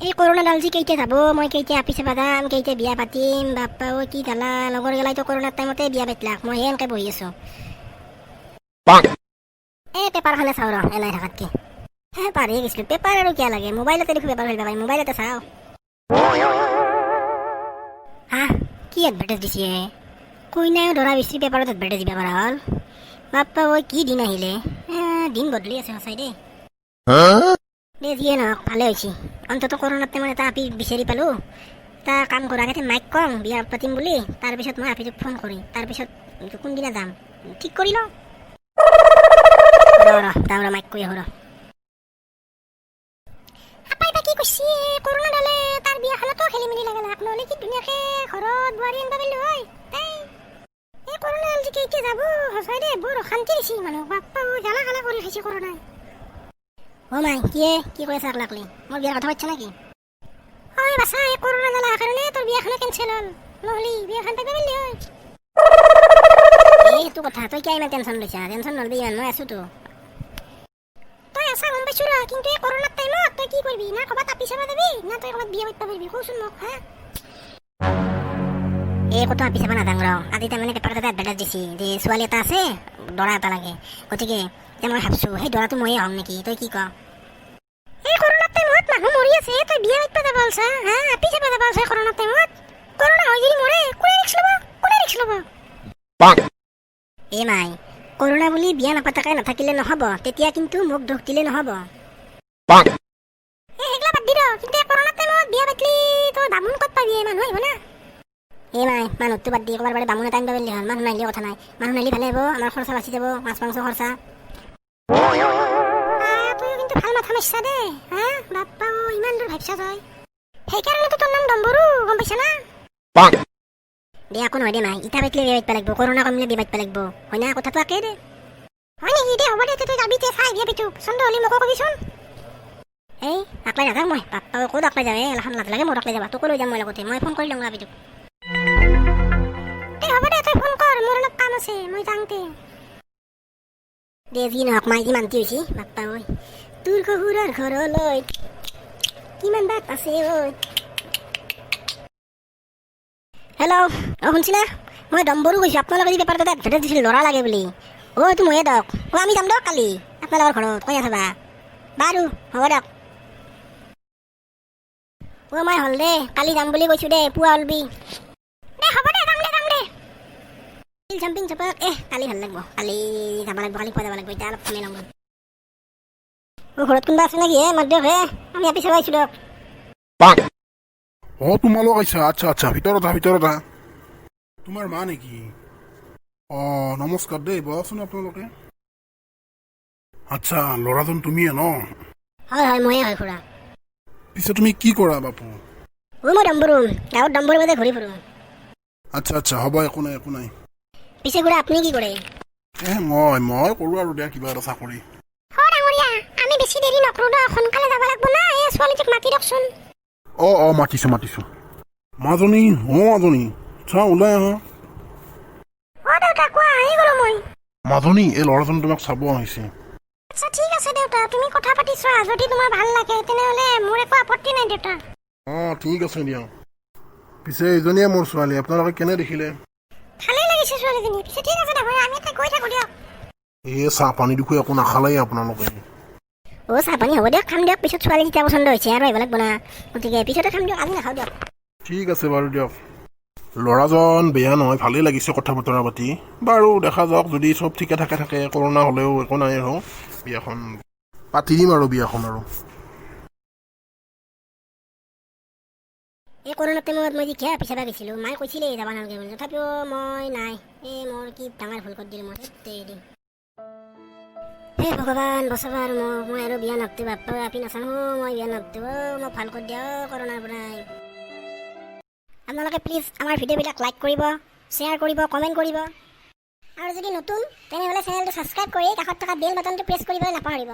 এই কৰোণাডাল যি কেইটা যাব, মই কেইটা আপিছে বাদাম, কেইটা বিয়া পাতিম, বাপ্পা ঐ কি ঢালা, লগৰ গেলাইতো কৰোণাৰ টাইমতে বিয়া পাতিলাক, মই এনেকে বহি আছো। এই পেপাৰখনে চাওঁ ৰ, এনাই থাকাতকে। পাহৰি গৈছিলো, পেপাৰ আৰু কিয় লাগে, মোবাইলতে দেখো পেপাৰ ধৰিব পাৰি, মোবাইলতে চাওঁ। হা কি এডভাৰটাইজ দিছে, কইনায়ো ধৰা বেছি পেপাৰত এডভাৰটাইজ দিব পৰা হ'ল। বাপ্পা ঐ কি দিন আহিলে, দিন বদলি আছে সঁচাই দেই। দে যিয়ে নহওক ভালে হৈছে, অন্তত কৰোণাৰ টাইমত এটা আপি বিচাৰি পালো। এটা কাম কৰা আগতে মাইক কম বিয়া পাতিম বুলি, তাৰপিছত মই আপিটোক ফোন কৰি তাৰপিছত কোনদিনা যাম ঠিক কৰি লওঁ। ৰ মাইক কৈ আহো ৰ। আপাই বা কি কৈছে, কৰোণাডালে তাৰ বিয়াখনতো খেলি মেলি লাগালাক, নহ'লে কি ধুনীয়াকে ঘৰত বোৱাৰী আনিব পাৰিলো হয়। এই কৰোণাডাল যে কেতিয়া যাব সঁচাই দে, বৰ অশান্তি দিছে মানুহক, বাপ্পা জ্বালা কালা কৰি খাইছে কৰোণাই। অ' মাই কি কৈ আছা আকলাকলি, মোৰ বিয়াৰ কথা পাতিছা নেকি? হয় বাচা, এই কৰোণা জ্বালা কাৰণে তোৰ বিয়াখনে কেঞ্চেল হ'ল, নহ'লে বিয়াখন পাতিব পাৰিলি হয়। এই সেইটো কথা, তই কিয় ইমান টেনশ্যন লৈছা? টেনশ্যন নলবি ইমান, মই আছোতো। তই আছা গম পাইছো ৰ, কিন্তু এই কৰোণাৰ টাইমত তই কি কৰিবি? না ক'ৰবাত আপি চাব যাবি, না তই ক'ৰবাত বিয়া পাতিব পাৰিবি, কচোন মোক হা? এই ক'তো আপি চাব নাযাওঁ ৰ, আজি তাৰমানে পেপাৰত এটা এডভাৰটাইজ দিছে যে ছোৱালী এটা আছে, দৰা এটা লাগে, গতিকে মই ভাবছো সেই দৰাটো ময়ে হওঁ নেকি, তই কি ক? এই কৰোণাৰ টাইমত মানুহ মৰি আছে, তই বিয়া পাতিব যাব আলছা হা? আপি চাব যাব আলছা কৰোণাৰ টাইমত? কৰোণা হৈ যদি মৰে কোনে ৰিক্স ল'ব? এই মাই, কৰোণা বুলি বিয়া নাপাতাকে নাথাকিলে নহ'ব, তেতিয়া কিন্তু মোক দুখ দিলে নহ'ব। সেইগিলা বাদ দি ৰ, কিন্তু এই কৰোণাৰ টাইমত বিয়া পাতিলি তই বামুণ ক'ত পাবি? মানুহ আহিব না। এই মাই, মানুহটো বাদ দি ক'ৰবাৰ বাৰে বামুণ এটা আনিব পাৰিলি হ'ল, মানুহ নাহিলে কথা নাই, মানুহ নাহিলে ভালে হ'ব, আমাৰ খৰচা বাচি যাব, মাছ মাংস খৰচা। তই কিন্তু ভাল মাথা মাৰছা দে হা, বাপ্পা ইমান দূৰ ভাবছা তই, সেইকাৰণেতো তোৰ নাম ডম্বৰু, গম পাইছা না? দে একো নহয় দে মাই, ইটা পাতিলে বিয়া পাতিব লাগিব, কৰোণা কমিলে বিয়া পাতিব লাগিব, হয় না? কথাটো একেই দে। হয় নেকি? দে হ'ব দে, তই যাবি তে চাই বিয়া পাতিব, চন্দ হ'লে মোকো কবিচোন। এই আকলাই নাযাওঁ মই, বাপ্পা ক'ত আকলাই যাওঁ, এলাখন লাজ লাগে মোৰ আকলাই যাবা, তোকো লৈ যাম মই লগতে, মই ফোন কৰি লওঁ আপিটোক। দে হ'ব দে, তই ফোন কৰ, মোৰ অলপ কাম আছে, মই যাওঁতে। দে যি নহওক মাই যি মান্তি হৈছি, বাপ্পা ঐ তোৰ শহুৰৰ ঘৰলৈ কিমান বাট আছে ঐ। হেল্ল', শুনছি না? মই ডম্বৰু কৈছোঁ, আপোনালোকে যি পেপাৰত এটা এডভাৰটাইজ দিছিল ল'ৰা লাগে বুলি, এইটো ময়ে দিয়ক, আমি যাম দিয়ক কালি আপোনালোকৰ ঘৰত, কৈ আছবা বাৰু, হ'ব দিয়ক। মই হ'ল দে, কালি যাম বুলি কৈছোঁ দে, পুৱা ওলবি। দে হ'ব দে, যাম দে। জাম্পিং চাপাক কালি ভাল লাগিব, কালি যাব লাগিব, কালি পুৱা যাব লাগিব, এতিয়া অলপ কমেই ল'ম। ঘৰত কোনোবা আছে নেকি? মাত দিয়ক আমি আপি চাব আহিছোঁ দিয়ক। তোমালোক আইছা? আচ্ছা, ভিতৰত আহা। তোমাৰ মা নেকি? নমস্কাৰ দেই, বহাচোন আপোনালোকে। আচ্ছা, ল'ৰাজন তুমিয়ে ন? হয় ময়ে হয় খুৰা। পিছে তুমি কি কৰা বাপু? মই ডম্বৰু, গাঁৱত ডম্বৰু বাজে ঘূৰি ফুৰোঁ। আচ্ছা, হ'ব, একো নাই। পিছে খুৰা আপুনি কি কৰে? মই কৰোঁ আৰু দিয়া কিবা এটা চাকৰি। আমি বেছি দেৰি নকৰোঁ দিয়ক, সোনকালে যাব লাগিব না, এই ছোৱালীটোক মাতি দিয়কচোন। মাতিছো। মাজনী, চা ওলাই আহা। দেউতা কোৱা, আহি গ'লো মই। মাজনী, এই ল'ৰাজন তোমাক চাব আহিছে। আচ্ছা ঠিক আছে দেউতা, তুমি কথা পাতি চোৱা, যদি তোমাৰ ভাল লাগে তেনেহ'লে মোৰ একো আপত্তি নাই দেউতা। ঠিক আছে দিয়া। পিছে এইজনীয়ে মোৰ ছোৱালী, আপোনালোকে কেনে দেখিলে? ভালেই লাগিছে ছোৱালীজনী, পিছে ঠিক আছে দেখোন, আমি এটা গৈ থাকোঁ দিয়ক। চাহ পানী দেখোঁ একো নাখালেই আপোনালোকে। চাহ পানী হ'ব দিয়ক, খাম দিয়ক, পিছত ছোৱালী যেতিয়া পচন্দ হৈছে আৰু আহিব লাগিব না, গতিকে পিছতে খাম দিয়ক, আজি নাখাওঁ দিয়ক। ঠিক আছে বাৰু দিয়ক। ল'ৰাজন বেয়া নহয়, ভালেই লাগিছে কথা বতৰা পাতি, বাৰু দেখা যাওক, যদি চব ঠিকে থাকে, কৰোণা হ'লেও একো নাই আৰু, বিয়াখন পাতি দিম আৰু বিয়াখন আৰু। এই কৰোণাৰ টাইমত মই যেতিয়া আপি চাব গৈছিলোঁ, মায়ে কৈছিলে যাব নালাগে বুলি, তথাপিও মই নাই, মোৰ কি ডাঙৰ ভুল কৰি দিলোঁ মই, এদিন। হে ভগৱান বচাবা আৰু মই আৰু বিয়া নাপাতো, বাপ্পা আপি নাচাওঁ, মই বিয়া নাপাতো, মোক ভাল কৰি দিয়া কৰোণাৰ পৰাই। আপোনালোকে প্লিজ আমাৰ ভিডিঅ'বিলাক লাইক কৰিব, শ্বেয়াৰ কৰিব, কমেণ্ট কৰিব, আৰু যদি নতুন তেনেহ'লে চেনেলটো ছাবস্ক্ৰাইব কৰি কাষত থকা বেল বাটনটো প্ৰেছ কৰিবলৈ নাপাহৰিব।